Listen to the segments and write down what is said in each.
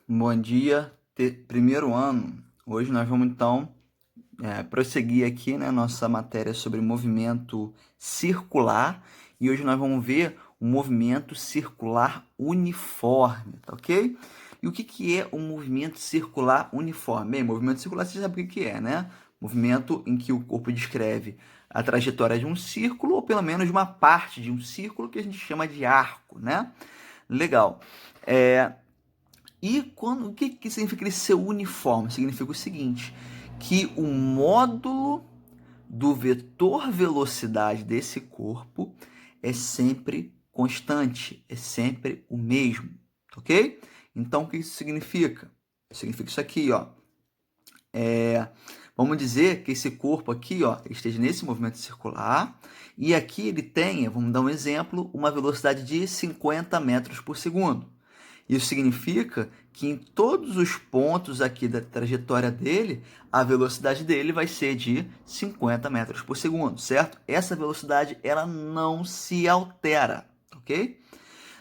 Bom dia, primeiro ano. Hoje nós vamos então prosseguir aqui, né, nossa matéria sobre movimento circular e hoje nós vamos ver o movimento circular uniforme, tá ok? E o que é o movimento circular uniforme? Bem, movimento circular você sabe o que é, né? Movimento em que o corpo descreve a trajetória de um círculo ou pelo menos uma parte de um círculo que a gente chama de arco, né? Legal. O que significa ele ser uniforme? Significa o seguinte, que o módulo do vetor velocidade desse corpo é sempre constante, é sempre o mesmo, ok? Então, o que isso significa? Significa isso aqui, ó. Vamos dizer que esse corpo aqui, ó, ele esteja nesse movimento circular e aqui ele tenha, vamos dar um exemplo, uma velocidade de 50 metros por segundo. Isso significa que em todos os pontos aqui da trajetória dele, a velocidade dele vai ser de 50 metros por segundo, certo? Essa velocidade ela não se altera, ok?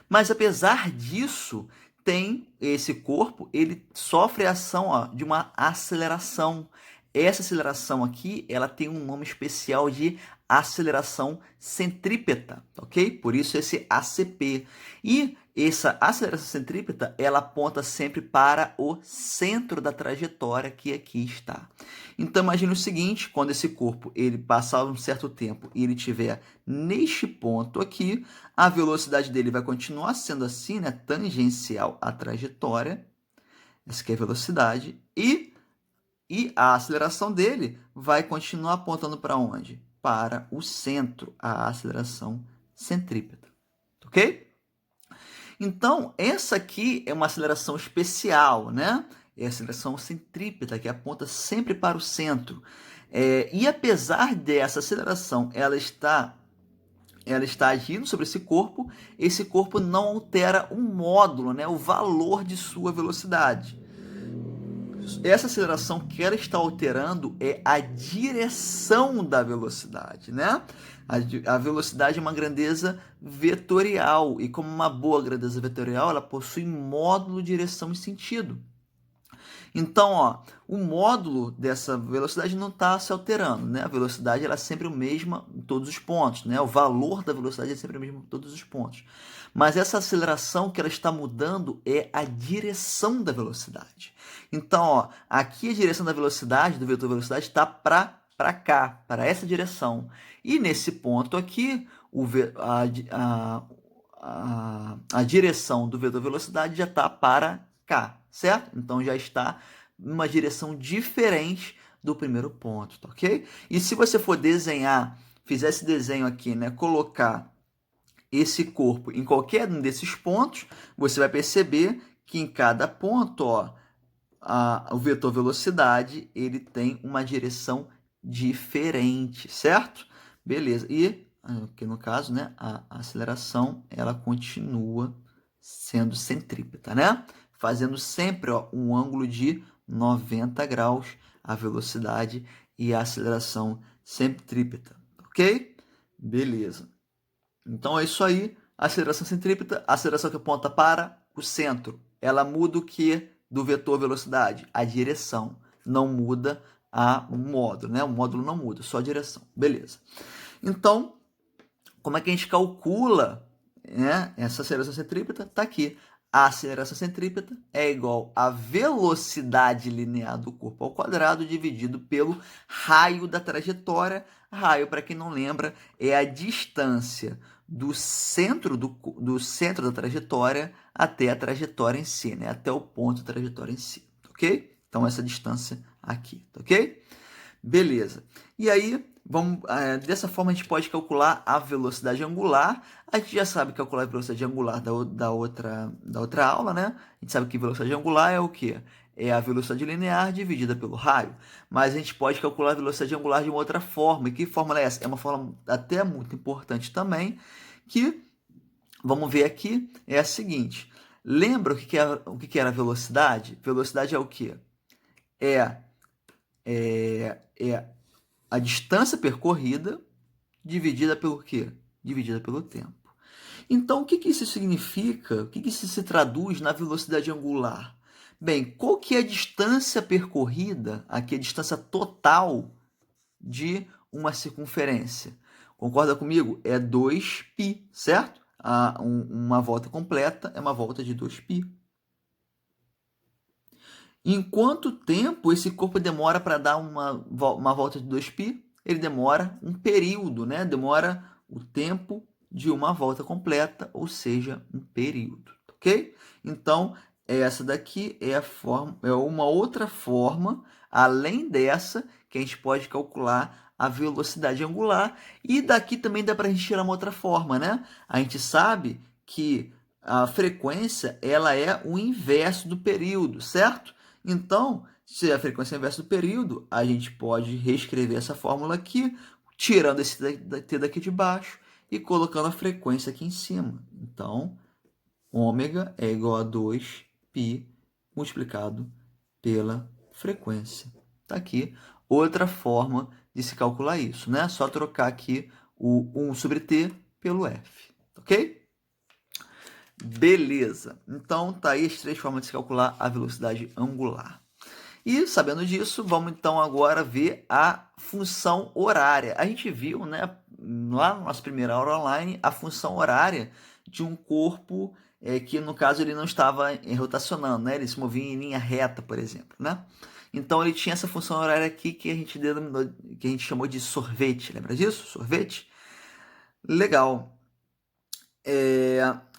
Mas apesar disso, tem esse corpo, ele sofre a ação, ó, de uma aceleração. Essa aceleração aqui, ela tem um nome especial de aceleração centrípeta, ok? Por isso esse ACP. E essa aceleração centrípeta, ela aponta sempre para o centro da trajetória que aqui está. Então imagine o seguinte, quando esse corpo ele passar um certo tempo e ele estiver neste ponto aqui, a velocidade dele vai continuar sendo assim, né, tangencial à trajetória, essa aqui é a velocidade, e a aceleração dele vai continuar apontando para onde? Para o centro, a aceleração centrípeta, ok? Então, essa aqui é uma aceleração especial, né? É a aceleração centrípeta, que aponta sempre para o centro. E apesar dessa aceleração ela está agindo sobre esse corpo não altera o módulo, né? O valor de sua velocidade. Essa aceleração que ela está alterando é a direção da velocidade, né? A velocidade é uma grandeza vetorial e como uma boa grandeza vetorial, ela possui módulo, direção e sentido. Então, ó, o módulo dessa velocidade não está se alterando, né? A velocidade ela é sempre a mesma em todos os pontos, né? O valor da velocidade é sempre o mesmo em todos os pontos. Mas essa aceleração que ela está mudando é a direção da velocidade. Então, ó, aqui a direção da velocidade, do vetor velocidade, está para cá, para essa direção. E nesse ponto aqui, a direção do vetor velocidade já está para cá, certo? Então já está numa direção diferente do primeiro ponto, tá ok? E se você for desenhar, fizer esse desenho aqui, né, colocar esse corpo em qualquer um desses pontos, você vai perceber que em cada ponto, ó, o vetor velocidade ele tem uma direção diferente, certo? Beleza. E aqui no caso, né, a aceleração ela continua sendo centrípeta, né? Fazendo sempre, ó, um ângulo de 90 graus a velocidade e a aceleração centrípeta, ok? Beleza. Então é isso aí. Aceleração centrípeta, aceleração que aponta para o centro. Ela muda o que do vetor velocidade? A direção. Não muda o módulo, né? O módulo não muda, só a direção. Beleza. Então, como é que a gente calcula, né, essa aceleração centrípeta? Está aqui. A aceleração centrípeta é igual à velocidade linear do corpo ao quadrado dividido pelo raio da trajetória. Raio, para quem não lembra, é a distância do centro da trajetória até a trajetória em si, né? Até o ponto da trajetória em si, ok? Então, essa distância aqui, ok? Beleza. E aí, dessa forma a gente pode calcular a velocidade angular. A gente já sabe calcular a velocidade angular da outra aula, né? A gente sabe que velocidade angular é o quê? É a velocidade linear dividida pelo raio. Mas a gente pode calcular a velocidade angular de uma outra forma. E que fórmula é essa? É uma fórmula até muito importante também, que, vamos ver aqui, é a seguinte. Lembra o que era a velocidade? Velocidade é o quê? É a distância percorrida dividida pelo quê? Dividida pelo tempo. Então, o que isso significa? O que isso se traduz na velocidade angular? Bem, qual que é a distância percorrida, aqui a distância total de uma circunferência? Concorda comigo? É 2π, certo? Uma volta completa é uma volta de 2π. Em quanto tempo esse corpo demora para dar uma volta de 2π? Ele demora um período, né? Demora o tempo de uma volta completa, ou seja, um período, ok? Então, essa daqui é uma outra forma, além dessa, que a gente pode calcular a velocidade angular. E daqui também dá para a gente tirar uma outra forma, né? A gente sabe que a frequência ela é o inverso do período, certo? Então, se a frequência é inversa do período, a gente pode reescrever essa fórmula aqui, tirando esse t daqui de baixo e colocando a frequência aqui em cima. Então, ômega é igual a 2π multiplicado pela frequência. Está aqui outra forma de se calcular isso, né? Só trocar aqui o 1 sobre t pelo f, ok? Beleza. Então, tá aí as três formas de se calcular a velocidade angular. E, sabendo disso, vamos então agora ver a função horária. A gente viu, né, lá na nossa primeira aula online, a função horária de um corpo que, no caso, ele não estava rotacionando, né? Ele se movia em linha reta, por exemplo, né? Então, ele tinha essa função horária aqui que a gente chamou de sorvete. Lembra disso? Sorvete? Legal.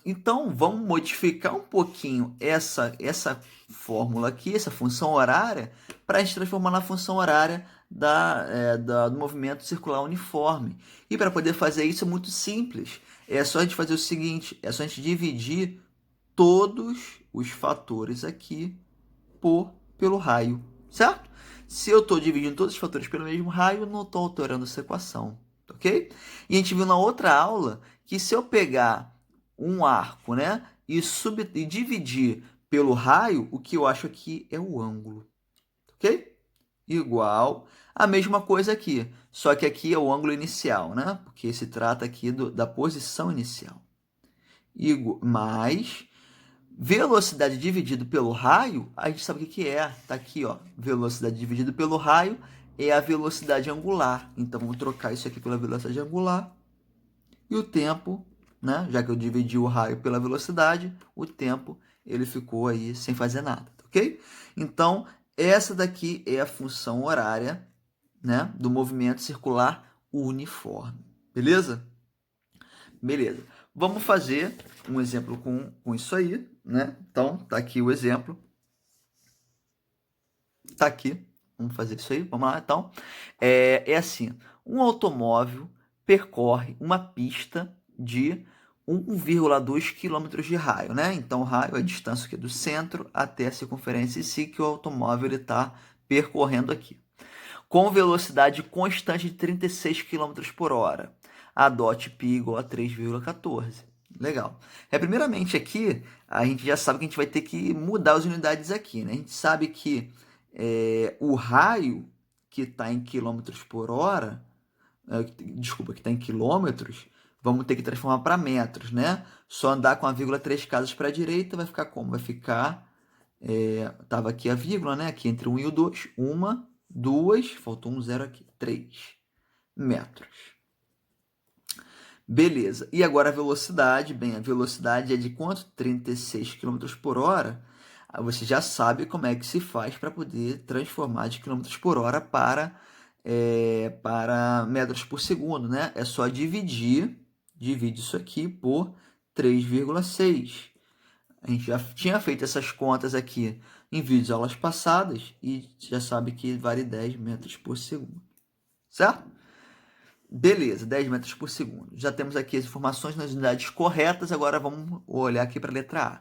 Então, vamos modificar um pouquinho essa fórmula aqui, essa função horária, para a gente transformar na função horária do movimento circular uniforme. E para poder fazer isso é muito simples. É só a gente fazer o seguinte, é só a gente dividir todos os fatores aqui pelo raio, certo? Se eu estou dividindo todos os fatores pelo mesmo raio, não estou alterando essa equação, ok? E a gente viu na outra aula que se eu pegar um arco, né, e dividir pelo raio, o que eu acho aqui é o ângulo, ok? Igual a mesma coisa aqui, só que aqui é o ângulo inicial, né? Porque se trata aqui da posição inicial. Mais velocidade dividido pelo raio, a gente sabe o que é. Está aqui, ó, velocidade dividido pelo raio é a velocidade angular. Então, vamos trocar isso aqui pela velocidade angular. E o tempo, né? Já que eu dividi o raio pela velocidade, o tempo ele ficou aí sem fazer nada, ok? Então, essa daqui é a função horária, né, do movimento circular uniforme. Beleza? Beleza. Vamos fazer um exemplo com isso aí, né? Então, tá aqui o exemplo. Tá aqui. Vamos fazer isso aí. Vamos lá, então. É assim. Um automóvel percorre uma pista de 1,2 km de raio, né? Então, o raio é a distância aqui do centro até a circunferência em si que o automóvel está percorrendo aqui. Com velocidade constante de 36 km por hora. Adote π igual a 3,14. Legal. Primeiramente aqui, a gente já sabe que a gente vai ter que mudar as unidades aqui, né? A gente sabe que o raio que está em quilômetros por hora, desculpa, que está em quilômetros, vamos ter que transformar para metros, né? Só andar com a vírgula 3 casas para a direita vai ficar como? Vai ficar, estava aqui a vírgula, né? Aqui entre 1 e o 2, 1, 2, faltou um zero aqui, 3 metros. Beleza. E agora a velocidade. Bem, a velocidade é de quanto? 36 km por hora. Você já sabe como é que se faz para poder transformar de km por hora para metros por segundo, né? É só divide isso aqui por 3,6. A gente já tinha feito essas contas aqui em vídeos aulas passadas e já sabe que vale 10 metros por segundo, certo? Beleza, 10 metros por segundo. Já temos aqui as informações nas unidades corretas, agora vamos olhar aqui para a letra A.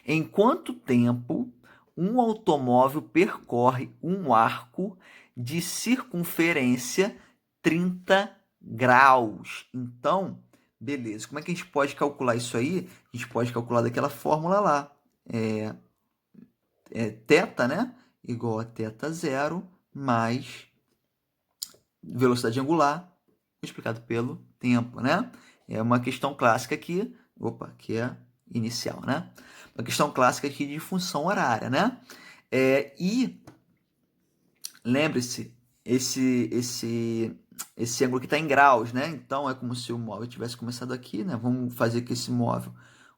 Em quanto tempo um automóvel percorre um arco de circunferência 30 graus? Então, beleza. Como é que a gente pode calcular isso aí? A gente pode calcular daquela fórmula lá. Θ, né? Igual a θ0 mais velocidade angular multiplicado pelo tempo, né? É uma questão clássica aqui, que é inicial, né? Uma questão clássica aqui de função horária, né? E lembre-se, esse ângulo aqui está em graus, né? Então, é como se o móvel tivesse começado aqui, né? Vamos fazer que esse móvel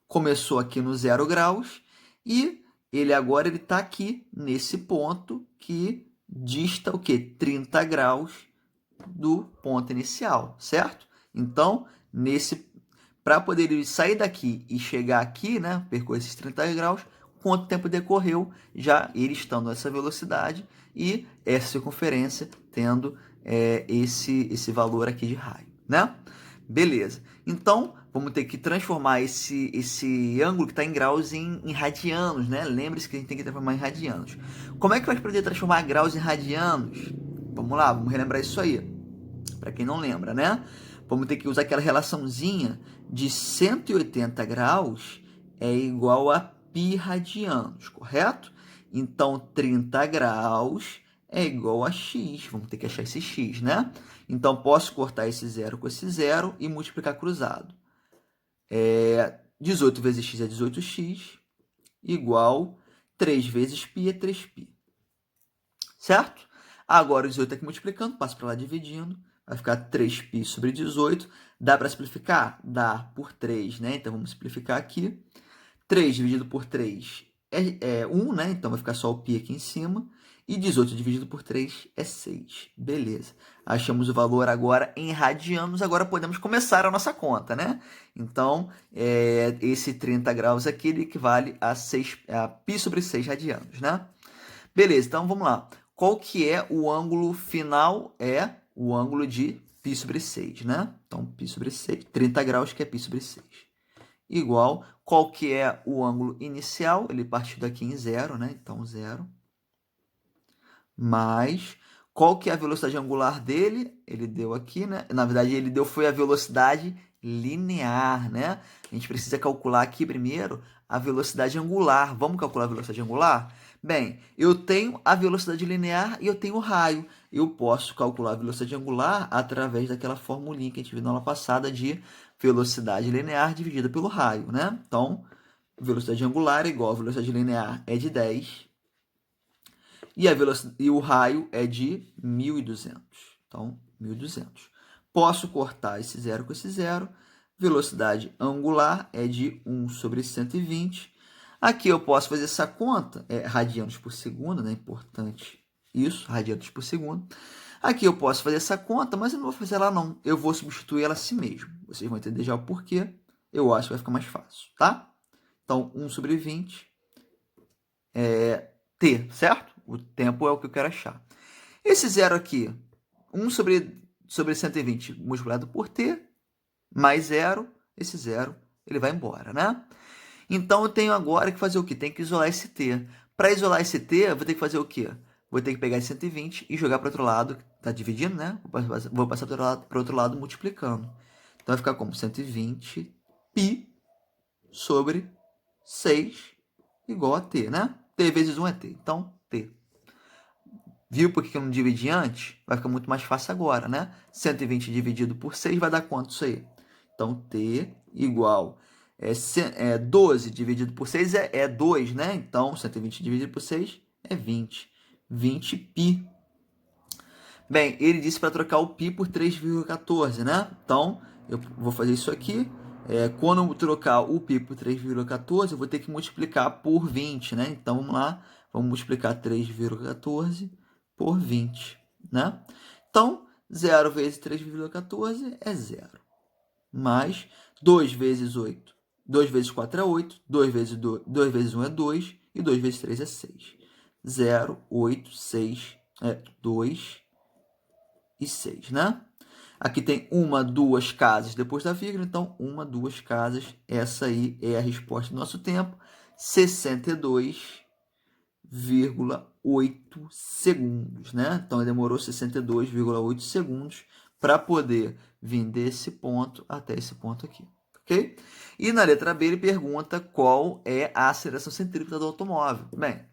começou aqui no 0 graus e ele agora está aqui nesse ponto que dista o quê? 30 graus do ponto inicial, certo? Então, para poder ele sair daqui e chegar aqui, né, percorrer esses 30 graus, quanto tempo decorreu já ele estando nessa velocidade e essa circunferência tendo esse valor aqui de raio, né? Beleza. Então, vamos ter que transformar esse ângulo que está em graus em radianos, né? Lembre-se que a gente tem que transformar em radianos. Como é que vai poder transformar graus em radianos? Vamos lá, vamos relembrar isso aí. Para quem não lembra, né? Vamos ter que usar aquela relaçãozinha de 180 graus é igual a π radianos, correto? Então, 30 graus é igual a x. Vamos ter que achar esse x, né? Então, posso cortar esse zero com esse zero e multiplicar cruzado. 18 vezes x é 18x, igual 3 vezes π é 3π. Certo? Agora, o 18 aqui multiplicando, passo para lá dividindo. Vai ficar 3π sobre 18. Dá para simplificar? Dá por 3, né? Então, vamos simplificar aqui. 3 dividido por 3 é 1, né? Então, vai ficar só o π aqui em cima. E 18 dividido por 3 é 6. Beleza. Achamos o valor agora em radianos. Agora podemos começar a nossa conta, né? Então, esse 30 graus aqui ele equivale a π sobre 6 radianos, né? Beleza, então vamos lá. Qual que é o ângulo final? É o ângulo de π sobre 6, né? Então, π sobre 6, 30 graus, que é π sobre 6. Igual, qual que é o ângulo inicial? Ele partiu daqui em 0, né? Então, 0. Mais, qual que é a velocidade angular dele? Ele deu aqui, né? Na verdade, ele deu foi a velocidade linear, né? A gente precisa calcular aqui primeiro a velocidade angular. Vamos calcular a velocidade angular? Bem, eu tenho a velocidade linear e eu tenho o raio. Eu posso calcular a velocidade angular através daquela formulinha que a gente viu na aula passada de velocidade linear dividida pelo raio, né? Então, velocidade angular é igual a velocidade linear é de 10 e o raio é de 1.200. Então, 1.200. Posso cortar esse zero com esse zero. Velocidade angular é de 1 sobre 120. Aqui eu posso fazer essa conta, radianos por segundo, né? Importante isso, radianos por segundo. Aqui eu posso fazer essa conta, mas eu não vou fazer ela não. Eu vou substituir ela a si mesmo. Vocês vão entender já o porquê. Eu acho que vai ficar mais fácil, tá? Então, 1 sobre 20 é t, certo? O tempo é o que eu quero achar. Esse zero aqui, 1 sobre 120 multiplicado por t, mais zero, esse zero, ele vai embora, né? Então, eu tenho agora que fazer o quê? Tem que isolar esse t. Para isolar esse t, eu vou ter que fazer o quê? Vou ter que pegar esse 120 e jogar para o outro lado. Está dividindo, né? Vou passar para o outro lado multiplicando. Então, vai ficar como 120 π sobre 6 igual a t, né? t vezes 1 é t. Então, t. Viu por que eu não dividi antes? Vai ficar muito mais fácil agora, né? 120 dividido por 6 vai dar quanto isso aí? Então, t igual 12 dividido por 6 é 2, né? Então, 120 dividido por 6 é 20. 20 π. Bem, ele disse para trocar o π por 3,14, né? Então, eu vou fazer isso aqui. Quando eu trocar o π por 3,14, eu vou ter que multiplicar por 20, né? Então, vamos lá. Vamos multiplicar 3,14 por 20, né? Então, 0 vezes 3,14 é 0. Mais 2 vezes 8. 2 vezes 4 é 8. 2 vezes 1 é 2. E 2 vezes 3 é 6. 0, 8, 6, 2 e 6, né? Aqui tem 1, 2 casas depois da vírgula, então 1, 2 casas. Essa aí é a resposta do nosso tempo. 62,8 segundos, né? Então, demorou 62,8 segundos para poder vir desse ponto até esse ponto aqui, ok? E na letra B ele pergunta qual é a aceleração centrípeta do automóvel. Bem,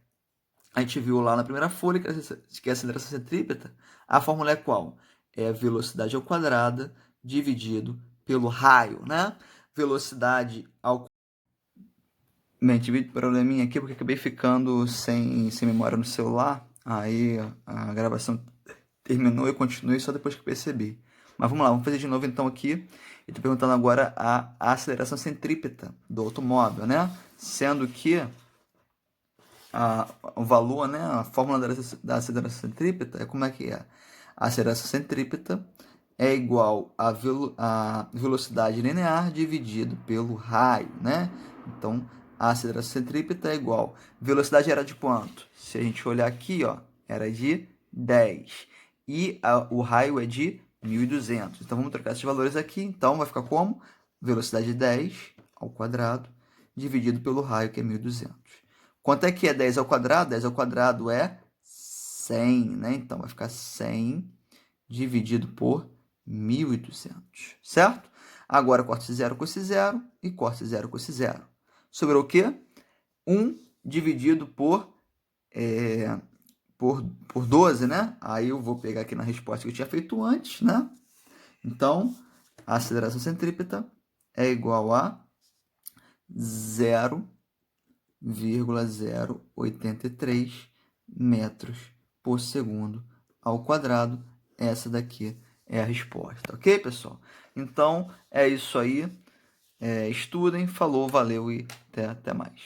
a gente viu lá na primeira folha que a aceleração centrípeta, a fórmula é qual? É a velocidade ao quadrado dividido pelo raio, né? Velocidade ao Bem, tive probleminha aqui porque acabei ficando sem memória no celular. Aí a gravação terminou e eu continuei só depois que percebi. Mas vamos lá, vamos fazer de novo então aqui. Eu estou perguntando agora a aceleração centrípeta do automóvel, né? Sendo que o valor, né, a fórmula da aceleração centrípeta é como é que é? A aceleração centrípeta é igual a velocidade linear dividido pelo raio, né? Então, a aceleração centrípeta é igual. Velocidade era de quanto? Se a gente olhar aqui, ó, era de 10. E o raio é de 1.200. Então, vamos trocar esses valores aqui. Então, vai ficar como? Velocidade de 10 ao quadrado dividido pelo raio, que é 1.200. Quanto é que é 10 ao quadrado? 10 ao quadrado é 100, né? Então, vai ficar 100 dividido por 1.200, certo? Agora, corta esse zero com esse zero e corta esse zero com esse zero. Sobrou o quê? 1 dividido por 12, né? Aí eu vou pegar aqui na resposta que eu tinha feito antes, né? Então, a aceleração centrípeta é igual a 0,083 metros por segundo ao quadrado. Essa daqui é a resposta, ok, pessoal? Então, é isso aí. Estudem, falou, valeu e até mais.